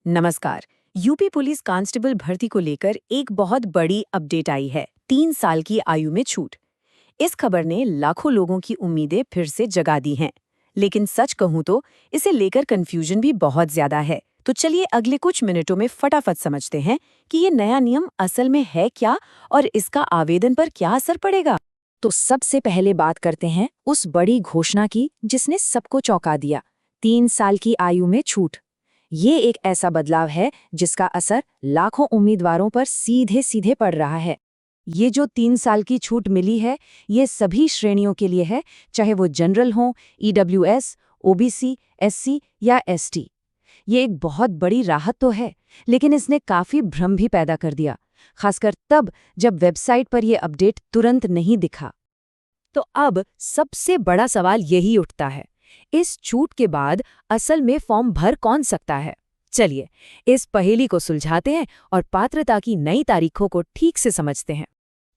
नमस्कार। UP police constable भर्ती को लेकर एक बहुत बड़ी अपडेट आई है। 3 साल की आयु में छूट। इस खबर ने लाखों लोगों की उम्मीदें फिर से जगा दी हैं। लेकिन सच कहूं तो इसे लेकर कंफ्यूजन भी बहुत ज्यादा है। तो चलिए अगले कुछ मिनटों में फटाफट समझते हैं कि ये नया नियम असल में है क्या और इसका आवेदन पर क्या असर पड़ेगा। तो सबसे पहले बात करते हैं उस बड़ी घोषणा की जिसने सबको चौंका दिया। 3 साल की आयु में छूट। ये एक ऐसा बदलाव है जिसका असर लाखों उम्मीदवारों पर सीधे सीधे पड़ रहा है। ये जो 3 साल की छूट मिली है, ये सभी श्रेणियों के लिए है, चाहे वो जनरल हो, ईडब्ल्यूएस, ओबीसी, एससी या एसटी। ये एक बहुत बड़ी राहत तो है, लेकिन इसने काफी भ्रम भी पैदा कर दिया, खासकर तब जब वेबसाइट पर यह अपडेट तुरंत नहीं दिखा। तो अब सबसे बड़ा सवाल यही उठता है, इस छूट के बाद असल में फॉर्म भर कौन सकता है। चलिए इस पहेली को सुलझाते हैं और पात्रता की नई तारीखों को ठीक से समझते हैं।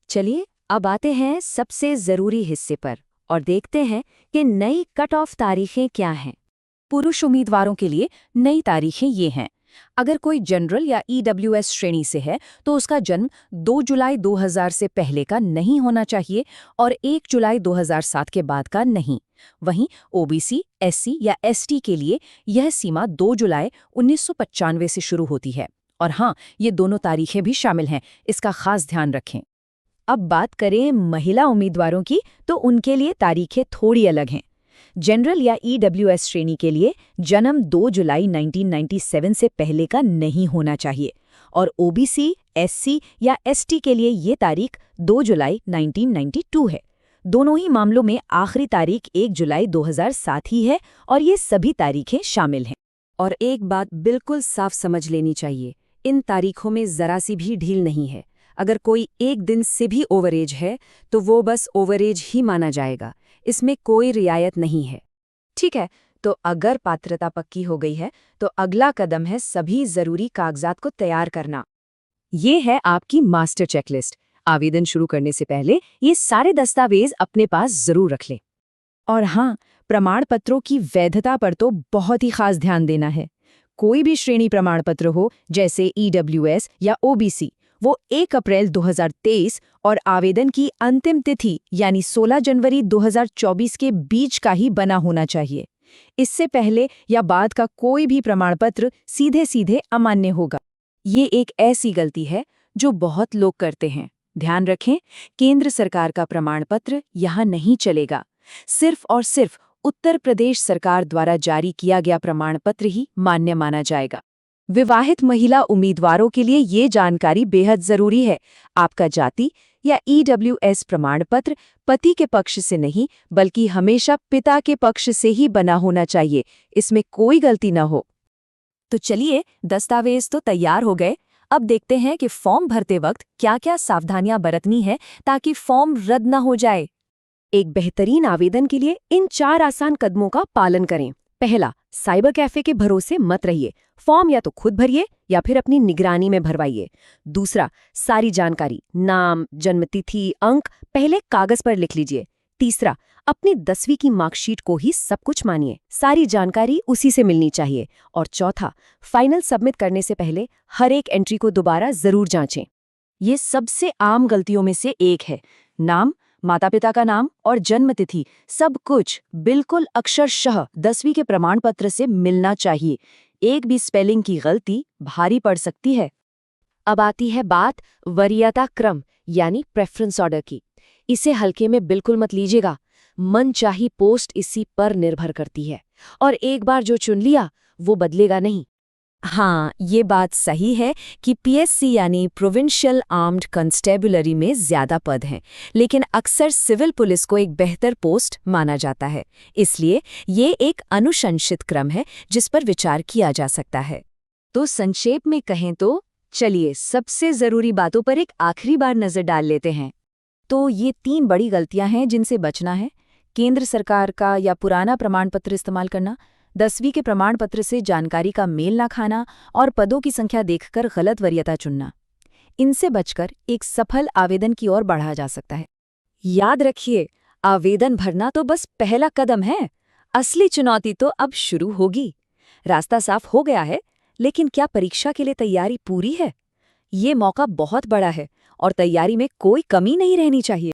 चलिए अब आते हैं सबसे जरूरी हिस्से पर और देखते हैं कि नई कट ऑफ तारीखें क्या हैं। पुरुष उम्मीदवारों के लिए नई तारीखें ये हैं। अगर कोई जनरल या ईडब्ल्यूएस श्रेणी से है तो उसका जन्म 2 जुलाई 2000 से पहले का नहीं होना चाहिए और 1 जुलाई 2007 के बाद का नहीं। वहीं ओबीसी, एससी या एसटी के लिए यह सीमा 2 जुलाई 1995 से शुरू होती है। और हाँ, ये दोनों तारीखें भी शामिल हैं, इसका खास ध्यान रखें। अब बात करें महिला उम्मीदवारों की, तो उनके लिए तारीखें थोड़ी अलग हैं। जनरल या ईडब्ल्यूएस श्रेणी के लिए जन्म 2 जुलाई 1997 से पहले का नहीं होना चाहिए और ओबीसी, एससी या एसटी के लिए ये तारीख 2 जुलाई 1992 है। दोनों ही मामलों में आखिरी तारीख 1 जुलाई 2007 ही है और ये सभी तारीखें शामिल हैं। और एक बात बिल्कुल साफ समझ लेनी चाहिए, इन तारीखों में जरा सी भी ढील नहीं है। अगर कोई एक दिन से भी ओवरेज है तो वो बस ओवरेज ही माना जाएगा, इसमें कोई रियायत नहीं है। ठीक है, तो अगर पात्रता पक्की हो गई है तो अगला कदम है सभी जरूरी कागजात को तैयार करना। ये है आपकी मास्टर चेकलिस्ट। आवेदन शुरू करने से पहले ये सारे दस्तावेज अपने पास जरूर रख लें। और हाँ, प्रमाण पत्रों की वैधता पर तो बहुत ही खास ध्यान देना है। कोई भी श्रेणी प्रमाण पत्र हो, जैसे ईडब्ल्यूएस या ओबीसी, वो 1 अप्रैल 2023 और आवेदन की अंतिम तिथि यानी 16 जनवरी 2024 के बीच का ही बना होना चाहिए। इससे पहले या बाद का कोई भी प्रमाण पत्र सीधे सीधे अमान्य होगा। ये एक ऐसी गलती है जो बहुत लोग करते हैं। ध्यान रखें, केंद्र सरकार का प्रमाण पत्र यहाँ नहीं चलेगा। सिर्फ और सिर्फ उत्तर प्रदेश सरकार द्वारा जारी किया गया प्रमाण पत्र ही मान्य माना जाएगा। विवाहित महिला उम्मीदवारों के लिए ये जानकारी बेहद जरूरी है। आपका जाति या ईडब्ल्यूएस प्रमाण पत्र पति के पक्ष से नहीं, बल्कि हमेशा पिता के पक्ष से ही बना होना चाहिए। इसमें कोई गलती न हो। तो चलिए, दस्तावेज तो तैयार हो गए। अब देखते हैं कि फॉर्म भरते वक्त क्या-क्या सावधानियां बरतनी है ताकि फॉर्म रद्द न हो जाए। एक बेहतरीन आवेदन के लिए इन 4 आसान कदमों का पालन करें। पहला, साइबर कैफे के भरोसे मत रहिए। फॉर्म या तो खुद भरिए या फिर अपनी निगरानी में भरवाइए। दूसरा, सारी जानकारी, नाम, जन्मतिथि, अंक पहले कागज पर लिख लीजिए। तीसरा, अपनी 10वीं की मार्कशीट को ही सब कुछ मानिए, सारी जानकारी उसी से मिलनी चाहिए। और चौथा, फाइनल सबमिट करने से पहले हर एक एंट्री को दोबारा जरूर जांचें। ये सबसे आम गलतियों में से एक है। नाम, माता पिता का नाम और जन्मतिथि सब कुछ बिल्कुल अक्षरशः 10वीं के प्रमाण पत्र से मिलना चाहिए। एक भी स्पेलिंग की गलती भारी पड़ सकती है। अब आती है बात वरीयता क्रम यानी प्रेफरेंस ऑर्डर की। इसे हल्के में बिल्कुल मत लीजिएगा। मनचाही पोस्ट इसी पर निर्भर करती है और एक बार जो चुन लिया वो बदलेगा नहीं। हाँ, ये बात सही है कि पीएससी यानी प्रोविंशियल आर्म्ड कंस्टेबुलरी में ज्यादा पद हैं, लेकिन अक्सर सिविल पुलिस को एक बेहतर पोस्ट माना जाता है। इसलिए ये एक अनुशंसित क्रम है जिस पर विचार किया जा सकता है। तो संक्षेप में कहें तो चलिए सबसे जरूरी बातों पर एक आखिरी बार नजर डाल लेते हैं। तो ये 3 बड़ी गलतियां हैं जिनसे बचना है। केंद्र सरकार का या पुराना प्रमाण पत्र इस्तेमाल करना, 10वीं के प्रमाण पत्र से जानकारी का मेल ना खाना और पदों की संख्या देखकर गलत वरीयता चुनना। इनसे बचकर एक सफल आवेदन की ओर बढ़ा जा सकता है। याद रखिए, आवेदन भरना तो बस पहला कदम है, असली चुनौती तो अब शुरू होगी। रास्ता साफ हो गया है, लेकिन क्या परीक्षा के लिए तैयारी पूरी है? ये मौका बहुत बड़ा है और तैयारी में कोई कमी नहीं रहनी चाहिए।